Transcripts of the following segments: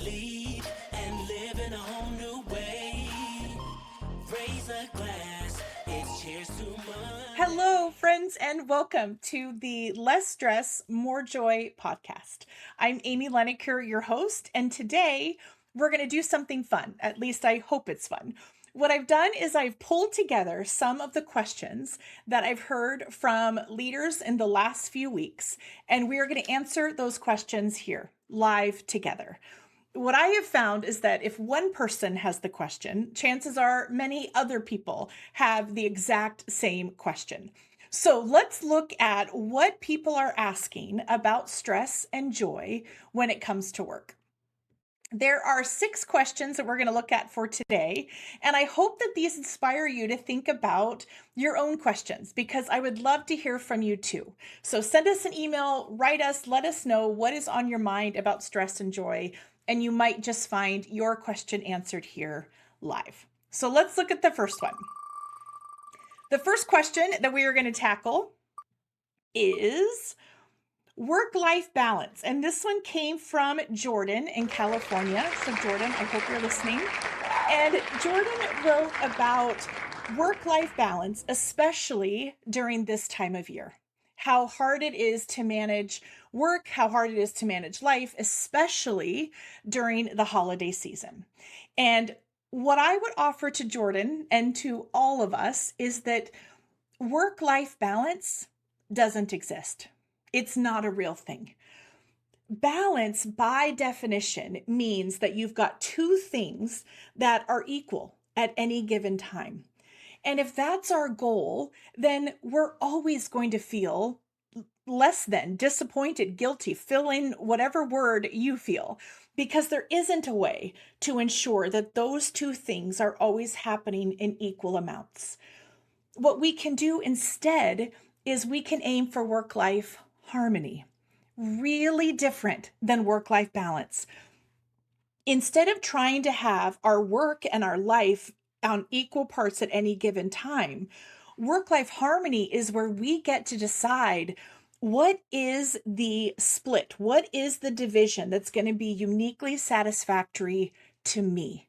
lead and live in a whole new way. Raise a glass, it's cheers to money. Hello, friends, and welcome to the Less Stress, More Joy podcast. I'm Amy Leneker, your host, and today we're going to do something fun. At least I hope it's fun. What I've done is I've pulled together some of the questions that I've heard from leaders in the last few weeks, and we are going to answer those questions here live together. What I have found is that if one person has the question, chances are many other people have the exact same question. So let's look at what people are asking about stress and joy when it comes to work. There are 6 questions that we're going to look at for today, and I hope that these inspire you to think about your own questions because I would love to hear from you too. So send us an email, write us, let us know what is on your mind about stress and joy, and you might just find your question answered here live. So let's look at the first one. The first question that we are going to tackle is work-life balance. And this one came from Jordan in California. So Jordan, I hope you're listening. And Jordan wrote about work-life balance, especially during this time of year. How hard it is to manage work, how hard it is to manage life, especially during the holiday season. And what I would offer to Jordan and to all of us is that work-life balance doesn't exist. It's not a real thing. Balance, by definition, means that you've got 2 things that are equal at any given time. And if that's our goal, then we're always going to feel less than, disappointed, guilty, fill in whatever word you feel, because there isn't a way to ensure that those 2 things are always happening in equal amounts. What we can do instead is we can aim for work-life harmony, really different than work-life balance. Instead of trying to have our work and our life on equal parts at any given time, work-life harmony is where we get to decide what is the split, what is the division that's going to be uniquely satisfactory to me.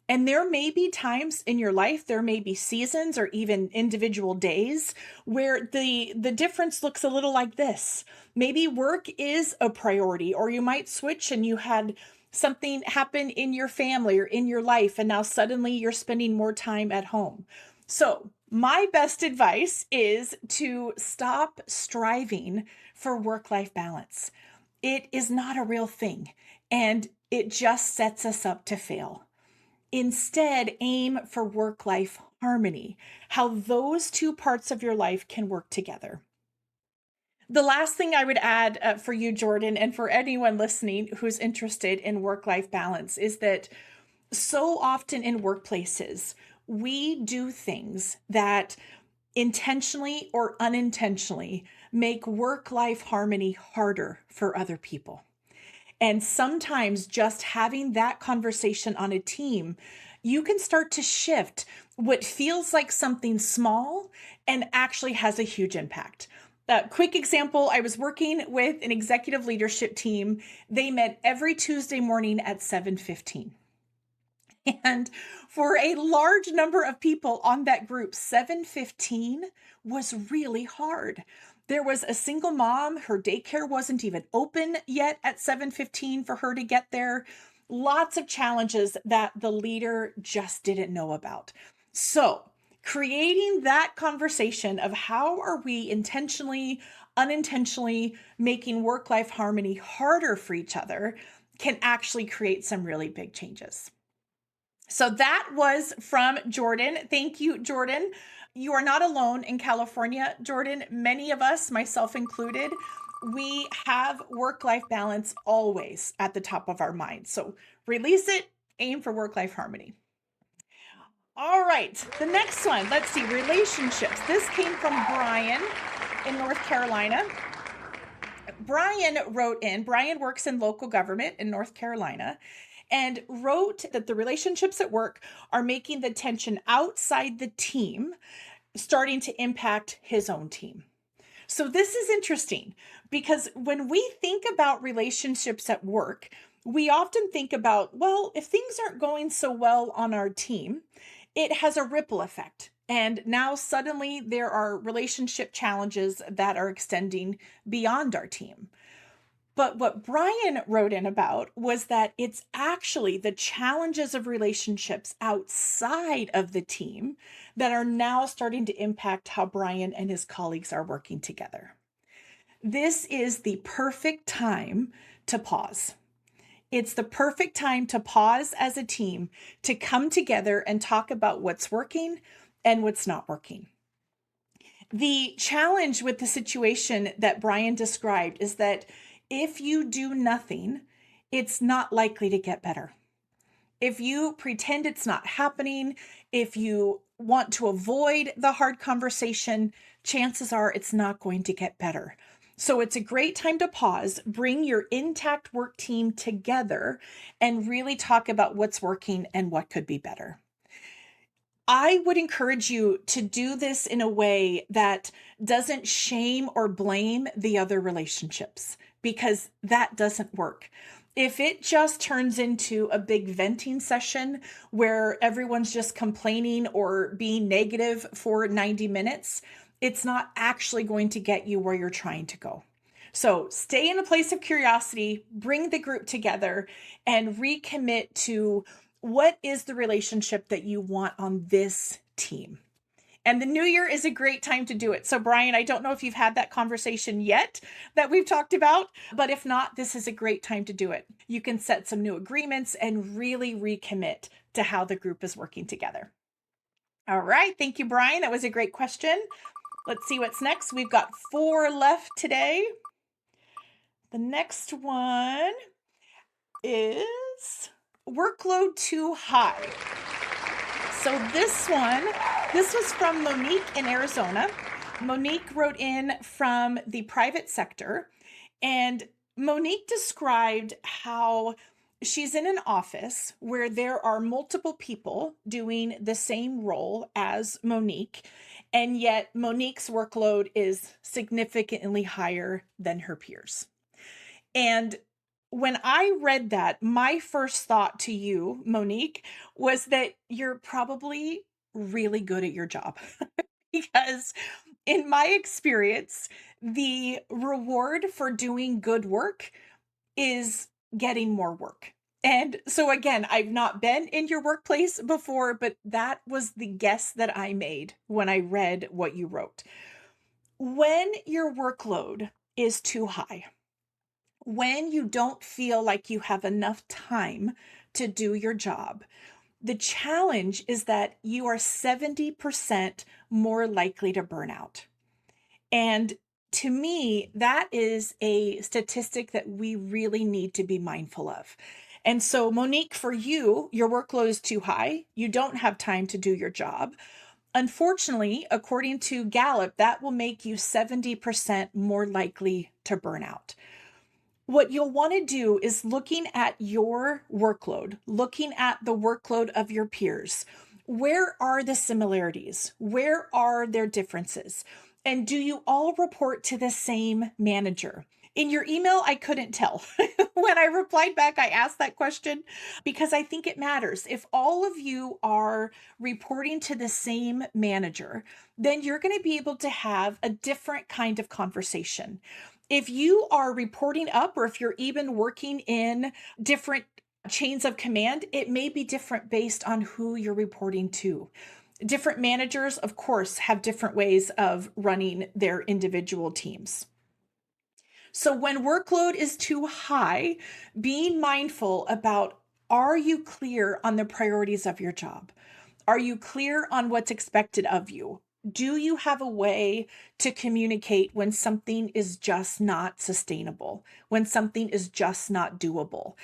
And there may be times in your life, there may be seasons or even individual days where the difference looks a little like this. Maybe work is a priority, or you might switch and you had something happen in your family or in your life, and now suddenly you're spending more time at home. So my best advice is to stop striving for work-life balance. It is not a real thing, and it just sets us up to fail. Instead, aim for work-life harmony, how those 2 parts of your life can work together. The last thing I would add for you, Jordan, and for anyone listening who's interested in work-life balance is that so often in workplaces, we do things that intentionally or unintentionally make work-life harmony harder for other people. And sometimes just having that conversation on a team, you can start to shift what feels like something small and actually has a huge impact. Quick example, I was working with an executive leadership team. They met every Tuesday morning at 7:15. And for a large number of people on that group, 7:15 was really hard. There was a single mom, her daycare wasn't even open yet at 7:15 for her to get there. Lots of challenges that the leader just didn't know about. So creating that conversation of how are we intentionally, unintentionally making work-life harmony harder for each other can actually create some really big changes. So that was from Jordan. Thank you, Jordan. You are not alone in California, Jordan. Many of us, myself included, we have work-life balance always at the top of our mind. So release it, aim for work-life harmony. All right, the next one, let's see, relationships. This came from Brian in North Carolina. Brian works in local government in North Carolina, and wrote that the relationships at work are making the tension outside the team starting to impact his own team. So this is interesting because when we think about relationships at work, We often think about, well, if things aren't going so well on our team, it has a ripple effect. And now suddenly there are relationship challenges that are extending beyond our team. But what Brian wrote in about was that it's actually the challenges of relationships outside of the team that are now starting to impact how Brian and his colleagues are working together. This is the perfect time to pause. It's the perfect time to pause as a team to come together and talk about what's working and what's not working. The challenge with the situation that Brian described is that if you do nothing, it's not likely to get better. If you pretend it's not happening, if you want to avoid the hard conversation, chances are it's not going to get better. So it's a great time to pause, bring your intact work team together, and really talk about what's working and what could be better. I would encourage you to do this in a way that doesn't shame or blame the other relationships, because that doesn't work. If it just turns into a big venting session where everyone's just complaining or being negative for 90 minutes, it's not actually going to get you where you're trying to go. So stay in a place of curiosity, bring the group together, and recommit to what is the relationship that you want on this team. And the new year is a great time to do it. So, Brian, I don't know if you've had that conversation yet that we've talked about, but if not, this is a great time to do it. You can set some new agreements and really recommit to how the group is working together. All right. Thank you, Brian. That was a great question. Let's see what's next. We've got 4 left today. The next one is workload too high. So this was from Monique in Arizona. Monique wrote in from the private sector, and Monique described how she's in an office where there are multiple people doing the same role as Monique, and yet Monique's workload is significantly higher than her peers. And when I read that, my first thought to you, Monique, was that you're probably really good at your job. Because in my experience, the reward for doing good work is getting more work. And so, again, I've not been in your workplace before, but that was the guess that I made when I read what you wrote. When your workload is too high, when you don't feel like you have enough time to do your job, the challenge is that you are 70% more likely to burn out. And to me, that is a statistic that we really need to be mindful of. And so, Monique, for you, your workload is too high. You don't have time to do your job. Unfortunately, according to Gallup, that will make you 70% more likely to burn out. What you'll want to do is looking at your workload, looking at the workload of your peers. Where are the similarities? Where are their differences? And do you all report to the same manager? In your email, I couldn't tell. When I replied back, I asked that question because I think it matters. If all of you are reporting to the same manager, then you're going to be able to have a different kind of conversation. If you are reporting up, or if you're even working in different chains of command, it may be different based on who you're reporting to. Different managers, of course, have different ways of running their individual teams. So when workload is too high, being mindful about, are you clear on the priorities of your job? Are you clear on what's expected of you? Do you have a way to communicate when something is just not sustainable, when something is just not doable?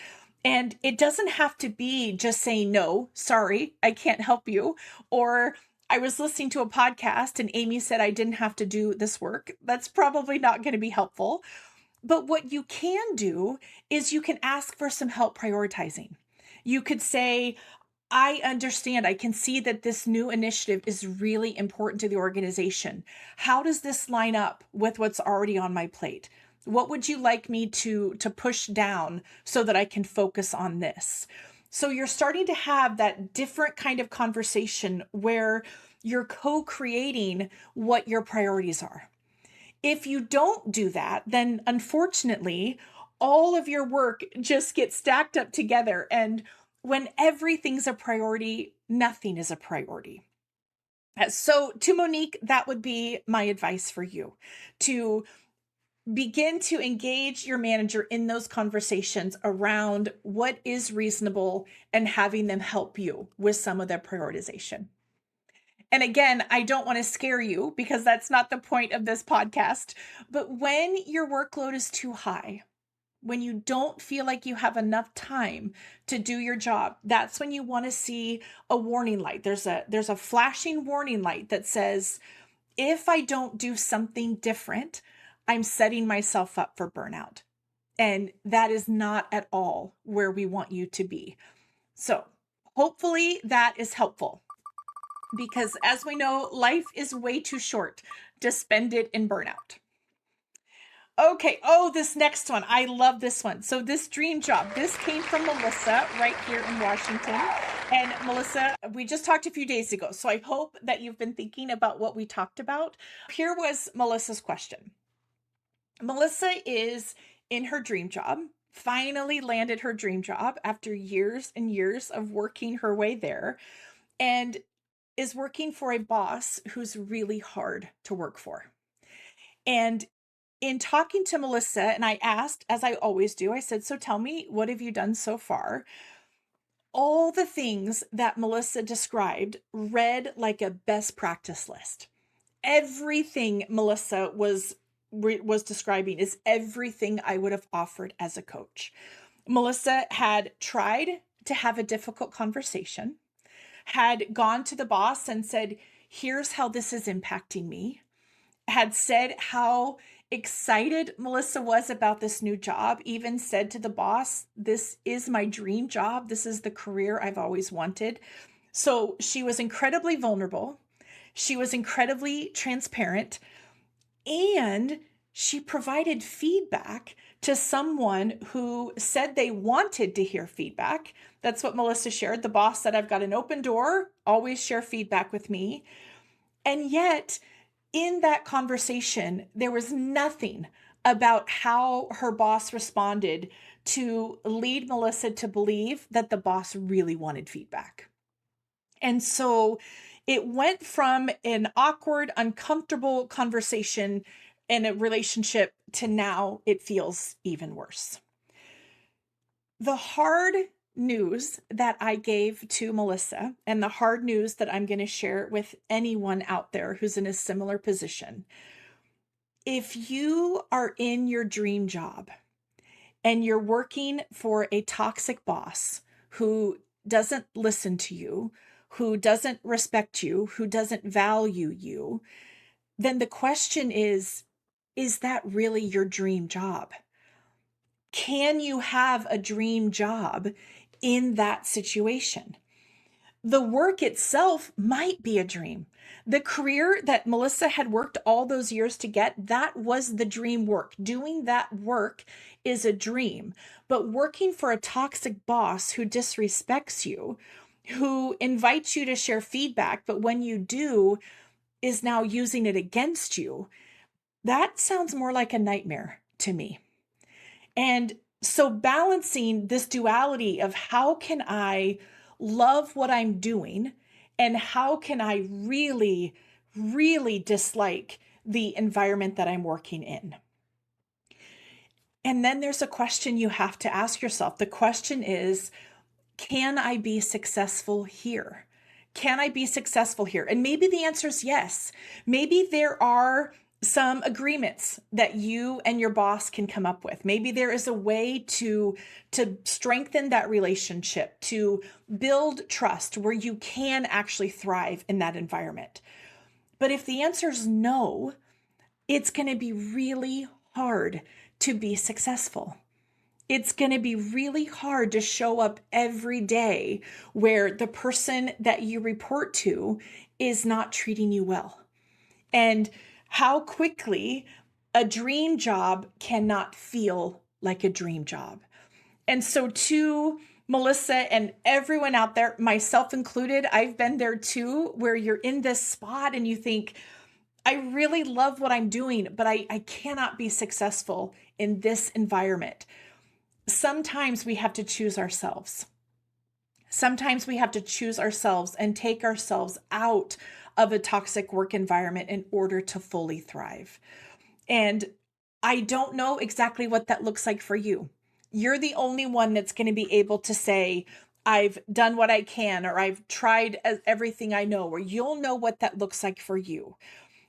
And it doesn't have to be just saying, no, sorry, I can't help you. Or I was listening to a podcast and Amy said I didn't have to do this work. That's probably not going to be helpful. But what you can do is you can ask for some help prioritizing. You could say, I understand. I can see that this new initiative is really important to the organization. How does this line up with what's already on my plate? What would you like me to push down so that I can focus on this? So you're starting to have that different kind of conversation where you're co-creating what your priorities are. If you don't do that, then unfortunately, all of your work just gets stacked up together. And when everything's a priority, nothing is a priority. So, to Monique, that would be my advice for you, to begin to engage your manager in those conversations around what is reasonable and having them help you with some of their prioritization. And again, I don't want to scare you because that's not the point of this podcast. But when your workload is too high, when you don't feel like you have enough time to do your job, that's when you want to see a warning light. There's a flashing warning light that says, if I don't do something different, I'm setting myself up for burnout. And that is not at all where we want you to be. So hopefully that is helpful, because as we know, life is way too short to spend it in burnout. Okay. Oh, this next one. I love this one. So this dream job, this came from Melissa right here in Washington. And Melissa, we just talked a few days ago. So I hope that you've been thinking about what we talked about. Here was Melissa's question. Melissa is in her dream job, finally landed her dream job after years and years of working her way there, and is working for a boss who's really hard to work for. And in talking to Melissa, and I asked, as I always do, I said, so tell me, what have you done so far? All the things that Melissa described read like a best practice list. Everything Melissa was describing is everything I would have offered as a coach. Melissa had tried to have a difficult conversation, had gone to the boss and said, here's how this is impacting me, had said how excited Melissa was about this new job, even said to the boss, this is my dream job. This is the career I've always wanted. So she was incredibly vulnerable. She was incredibly transparent, and she provided feedback to someone who said they wanted to hear feedback. That's what Melissa shared. The boss said, I've got an open door, always share feedback with me. And yet, in that conversation, there was nothing about how her boss responded to lead Melissa to believe that the boss really wanted feedback. And so it went from an awkward, uncomfortable conversation in a relationship to now it feels even worse. The hard news that I gave to Melissa, and the hard news that I'm going to share with anyone out there who's in a similar position, if you are in your dream job and you're working for a toxic boss who doesn't listen to you, who doesn't respect you, who doesn't value you, then the question is that really your dream job? Can you have a dream job in that situation? The work itself might be a dream. The career that Melissa had worked all those years to get, that was the dream work. Doing that work is a dream. But working for a toxic boss who disrespects you, who invites you to share feedback, but when you do, is now using it against you, that sounds more like a nightmare to me. And so balancing this duality of how can I love what I'm doing and how can I really, really dislike the environment that I'm working in. And then there's a question you have to ask yourself. The question is, can I be successful here? Can I be successful here? And maybe the answer is yes. Maybe there are some agreements that you and your boss can come up with. Maybe there is a way to strengthen that relationship, to build trust where you can actually thrive in that environment. But if the answer is no, it's going to be really hard to be successful. It's going to be really hard to show up every day where the person that you report to is not treating you well. And how quickly A dream job cannot feel like a dream job. And so to Melissa and everyone out there, myself included, I've been there too, where you're in this spot and you think, I really love what I'm doing, but I cannot be successful in this environment. Sometimes we have to choose ourselves. Sometimes we have to choose ourselves and take ourselves out of a toxic work environment in order to fully thrive. And I don't know exactly what that looks like for you. You're the only one that's going to be able to say, I've done what I can, or I've tried everything I know, or you'll know what that looks like for you.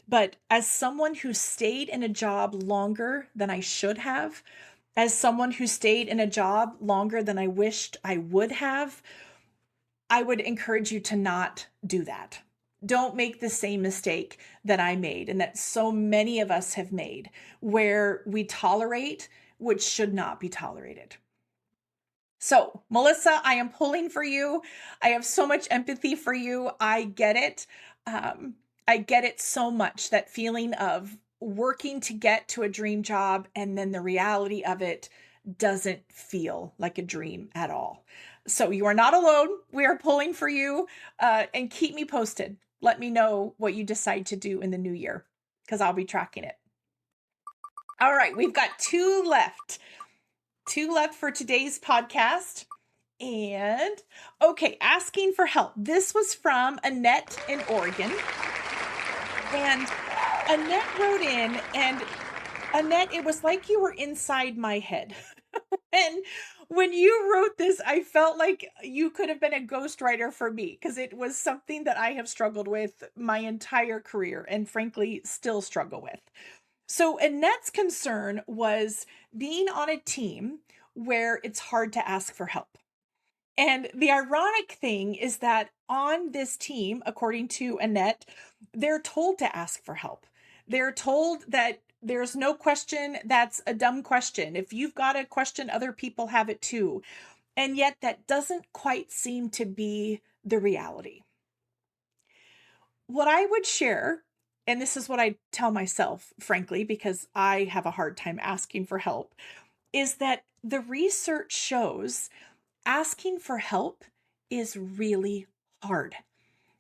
But as someone who stayed in a job longer than I should have, as someone who stayed in a job longer than I wished I would have, I would encourage you to not do that. Don't make the same mistake that I made and that so many of us have made, where we tolerate which should not be tolerated. So, Melissa, I am pulling for you. I have so much empathy for you. I get it. I get it so much, that feeling of working to get to a dream job and then the reality of it doesn't feel like a dream at all. So you are not alone. We are pulling for you, and keep me posted. Let me know what you decide to do in the new year, because I'll be tracking it. All right, we've got two left for today's podcast. And okay, asking for help. This was from Annette in Oregon. And Annette wrote in, and Annette, it was like you were inside my head. And when you wrote this, I felt like you could have been a ghostwriter for me, because it was something that I have struggled with my entire career and frankly still struggle with. So Annette's concern was being on a team where it's hard to ask for help. And the ironic thing is that on this team, according to Annette, they're told to ask for help. They're told that there's no question that's a dumb question. If you've got a question, other people have it too. And yet that doesn't quite seem to be the reality. What I would share, and this is what I tell myself, frankly, because I have a hard time asking for help, is that the research shows asking for help is really hard.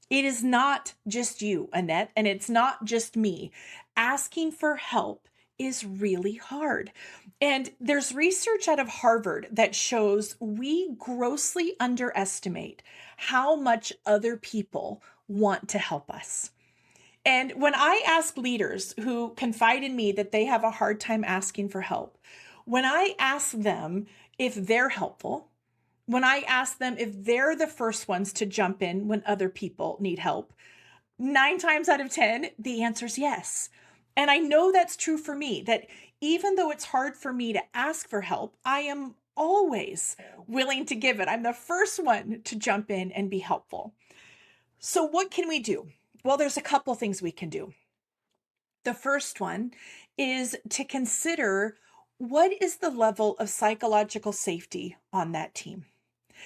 It is not just you, Annette, and it's not just me. Asking for help is really hard. And there's research out of Harvard that shows we grossly underestimate how much other people want to help us. And when I ask leaders who confide in me that they have a hard time asking for help, when I ask them if they're helpful, when I ask them if they're the first ones to jump in when other people need help, 9 times out of 10, the answer is yes. And I know that's true for me, that even though it's hard for me to ask for help, I am always willing to give it. I'm the first one to jump in and be helpful. So what can we do? Well, there's a couple things we can do. The first one is to consider, what is the level of psychological safety on that team?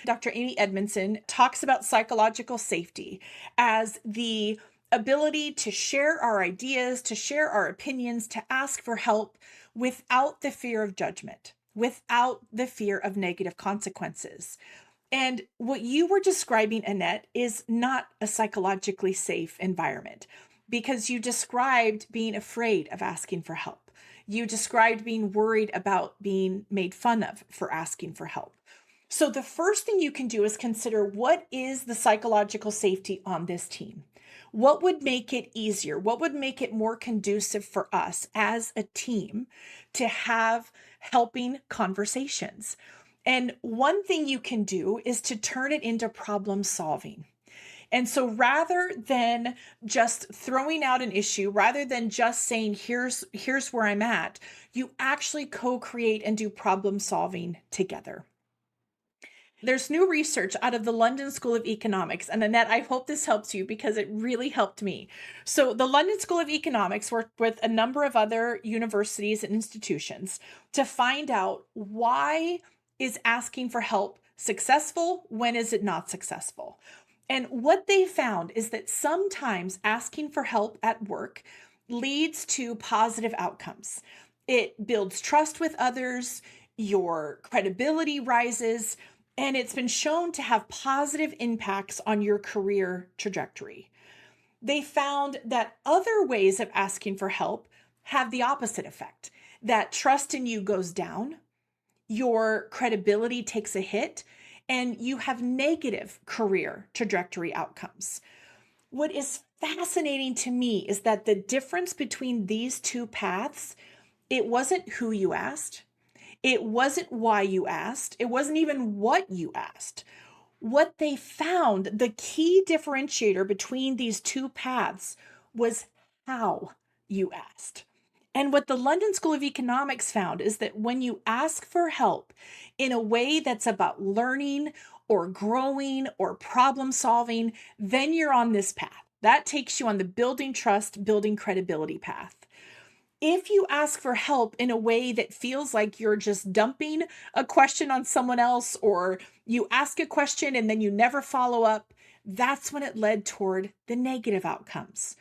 Dr. Amy Edmondson talks about psychological safety as the ability to share our ideas, to share our opinions, to ask for help without the fear of judgment, without the fear of negative consequences. And what you were describing, Annette, is not a psychologically safe environment, because you described being afraid of asking for help. You described being worried about being made fun of for asking for help. So the first thing you can do is consider, what is the psychological safety on this team? What would make it easier? What would make it more conducive for us as a team to have helping conversations? And one thing you can do is to turn it into problem solving. And so rather than just throwing out an issue, rather than just saying, here's where I'm at, you actually co-create and do problem solving together. There's new research out of the London School of Economics. And Annette, I hope this helps you, because it really helped me. So the London School of Economics worked with a number of other universities and institutions to find out, why is asking for help successful? When is it not successful? And what they found is that sometimes asking for help at work leads to positive outcomes. It builds trust with others, your credibility rises, and it's been shown to have positive impacts on your career trajectory. They found that other ways of asking for help have the opposite effect, that trust in you goes down, your credibility takes a hit, and you have negative career trajectory outcomes. What is fascinating to me is that the difference between these two paths, it wasn't who you asked, it wasn't why you asked, it wasn't even what you asked. What they found, the key differentiator between these two paths, was how you asked. And what the London School of Economics found is that when you ask for help in a way that's about learning or growing or problem solving, then you're on this path. That takes you on the building trust, building credibility path. If you ask for help in a way that feels like you're just dumping a question on someone else, or you ask a question and then you never follow up, that's when it led toward the negative outcomes.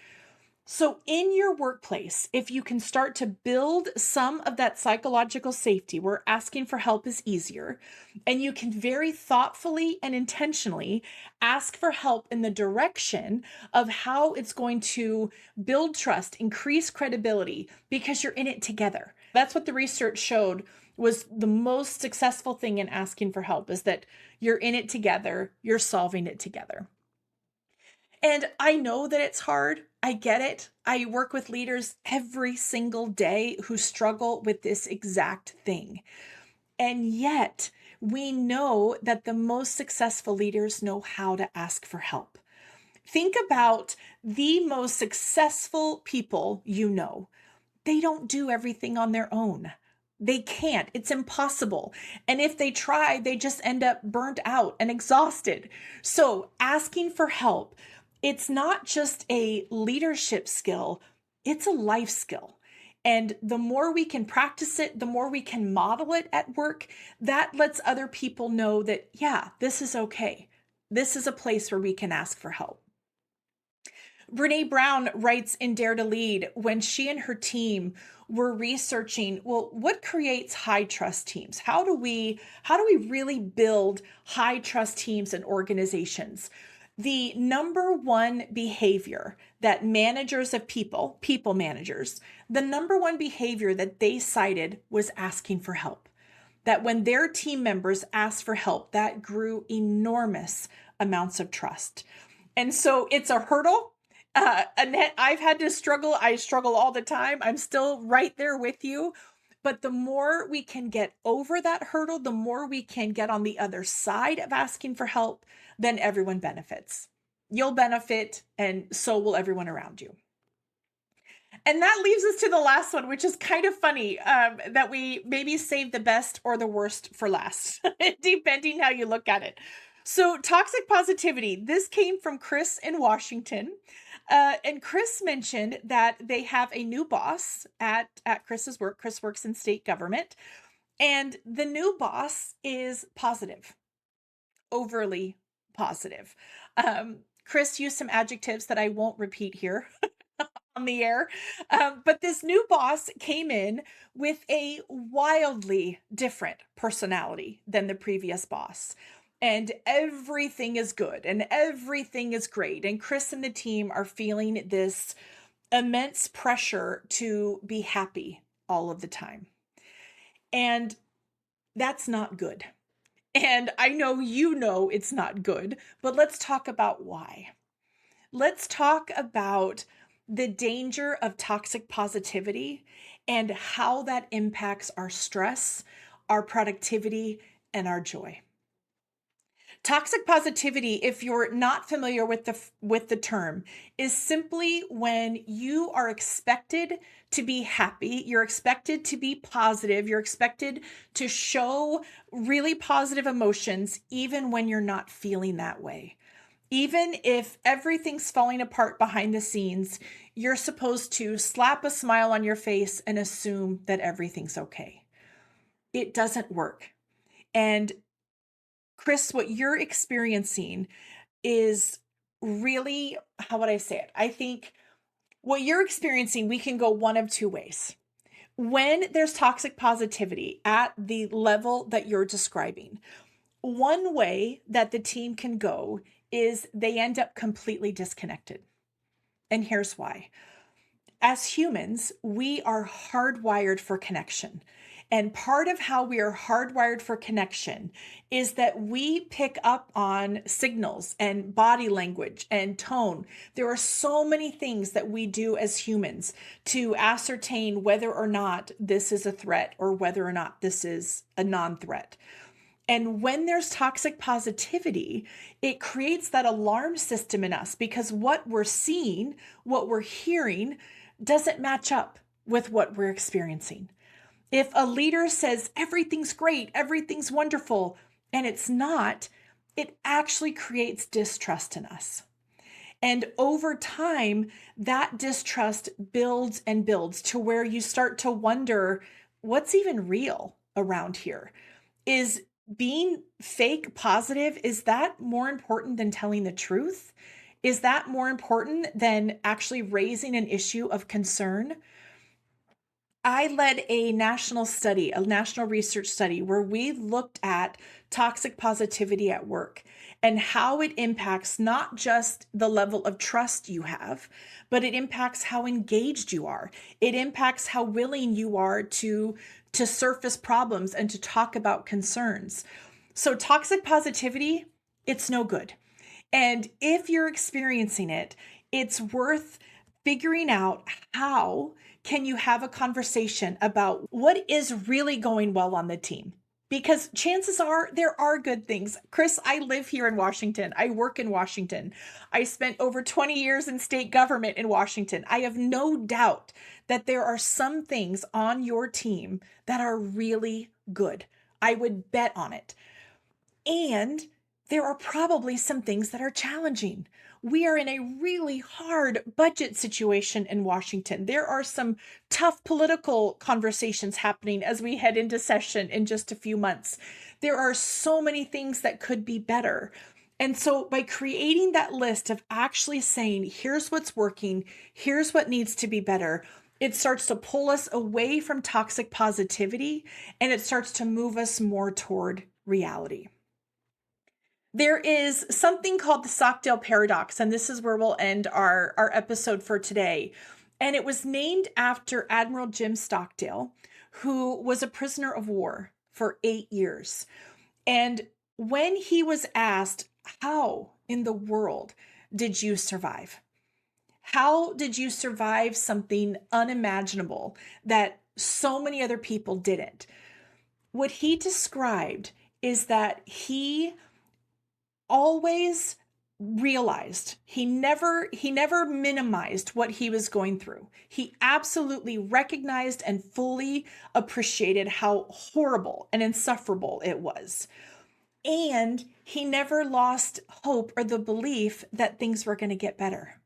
So in your workplace, if you can start to build some of that psychological safety where asking for help is easier, and you can very thoughtfully and intentionally ask for help in the direction of how it's going to build trust, increase credibility, because you're in it together. That's what the research showed was the most successful thing in asking for help, is that you're in it together, you're solving it together. And I know that it's hard. I get it. I work with leaders every single day who struggle with this exact thing. And yet, we know that the most successful leaders know how to ask for help. Think about the most successful people you know. They don't do everything on their own. They can't. It's impossible. And if they try, they just end up burnt out and exhausted. So asking for help, it's not just a leadership skill, it's a life skill. And the more we can practice it, the more we can model it at work, that lets other people know that, yeah, this is okay. This is a place where we can ask for help. Brene Brown writes in Dare to Lead, when she and her team were researching, well, what creates high trust teams? How do we really build high trust teams and organizations? The number one behavior that managers of people managers, the number one behavior that they cited was asking for help. That when their team members asked for help, that grew enormous amounts of trust. And so it's a hurdle. Annette, I've had to struggle. I struggle all the time. I'm still right there with you. But the more we can get over that hurdle, the more we can get on the other side of asking for help, then everyone benefits. You'll benefit, and so will everyone around you. And that leaves us to the last one, which is kind of funny, that we maybe save the best or the worst for last, depending how you look at it. So toxic positivity, this came from Chris in Washington. And Chris mentioned that they have a new boss at Chris's work. Chris works in state government. And the new boss is positive, overly positive. Chris used some adjectives that I won't repeat here on the air. But this new boss came in with a wildly different personality than the previous boss. And everything is good and everything is great. And Chris and the team are feeling this immense pressure to be happy all of the time. And that's not good. And I know you know it's not good, but let's talk about why. Let's talk about the danger of toxic positivity and how that impacts our stress, our productivity, and our joy. Toxic positivity, if you're not familiar with the term, is simply when you are expected to be happy, you're expected to be positive, you're expected to show really positive emotions even when you're not feeling that way. Even if everything's falling apart behind the scenes, you're supposed to slap a smile on your face and assume that everything's okay. It doesn't work. And Chris, what you're experiencing is really, how would I say it? I think What you're experiencing, we can go one of two ways. When there's toxic positivity at the level that you're describing, one way that the team can go is they end up completely disconnected. And here's why. As humans, we are hardwired for connection. And part of how we are hardwired for connection is that we pick up on signals and body language and tone. There are so many things that we do as humans to ascertain whether or not this is a threat or whether or not this is a non-threat. And when there's toxic positivity, it creates that alarm system in us because what we're seeing, what we're hearing, doesn't match up with what we're experiencing. If a leader says everything's great, everything's wonderful, and it's not, it actually creates distrust in us. And over time, that distrust builds and builds to where you start to wonder, what's even real around here? Is being fake positive, is that more important than telling the truth? Is that more important than actually raising an issue of concern? I led a national study, a national research study, where we looked at toxic positivity at work and how it impacts not just the level of trust you have, but it impacts how engaged you are. It impacts how willing you are to surface problems and to talk about concerns. So toxic positivity, it's no good. And if you're experiencing it, it's worth figuring out how can you have a conversation about what is really going well on the team. Because chances are there are good things. Chris, I live here in Washington. I work in Washington. I spent over 20 years in state government in Washington. I have no doubt that there are some things on your team that are really good. I would bet on it. And there are probably some things that are challenging. We are in a really hard budget situation in Washington. There are some tough political conversations happening as we head into session in just a few months. There are so many things that could be better. And so by creating that list of actually saying, here's what's working, here's what needs to be better, it starts to pull us away from toxic positivity and it starts to move us more toward reality. There is something called the Stockdale Paradox, and this is where we'll end our episode for today. And it was named after Admiral Jim Stockdale, who was a prisoner of war for 8 years. And when he was asked, how in the world did you survive? How did you survive something unimaginable that so many other people didn't? What he described is that he always realized, he never minimized what he was going through. He absolutely recognized and fully appreciated how horrible and insufferable it was. And he never lost hope or the belief that things were going to get better.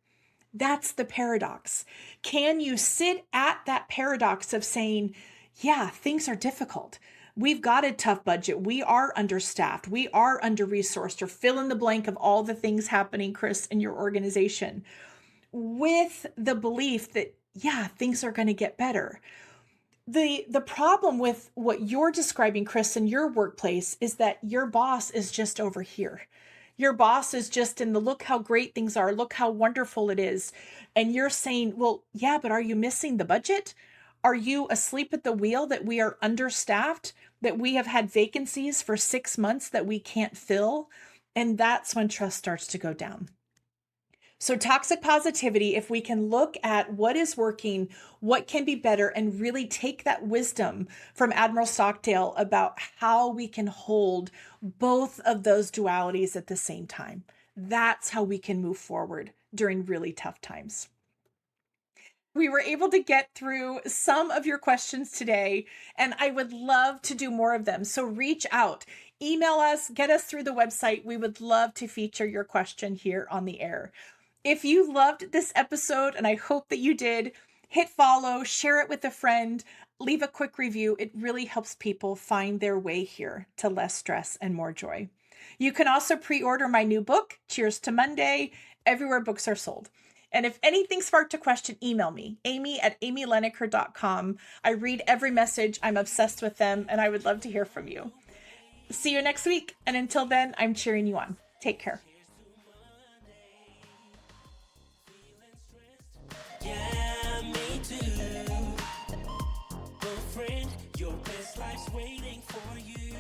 That's the paradox. Can you sit at that paradox of saying, yeah, things are difficult. We've got a tough budget. We are understaffed. We are under-resourced, or fill in the blank of all the things happening, Chris, in your organization, with the belief that, yeah, things are going to get better. The problem with what you're describing, Chris, in your workplace is that your boss is just over here. Your boss is just in the look how great things are, look how wonderful it is. And you're saying, well, yeah, but are you missing the budget? Are you asleep at the wheel that we are understaffed, that we have had vacancies for 6 months that we can't fill? And that's when trust starts to go down. So toxic positivity, if we can look at what is working, what can be better, and really take that wisdom from Admiral Stockdale about how we can hold both of those dualities at the same time. That's how we can move forward during really tough times. We were able to get through some of your questions today, and I would love to do more of them. So reach out, email us, get us through the website. We would love to feature your question here on the air. If you loved this episode, and I hope that you did, hit follow, share it with a friend, leave a quick review. It really helps people find their way here to less stress and more joy. You can also pre-order my new book, Cheers to Monday, everywhere books are sold. And if anything sparked a question, email me, amy@amyleneker.com. I read every message. I'm obsessed with them, and I would love to hear from you. See you next week. And until then, I'm cheering you on. Take care. Yeah, me too. But friend, your best life's waiting for you.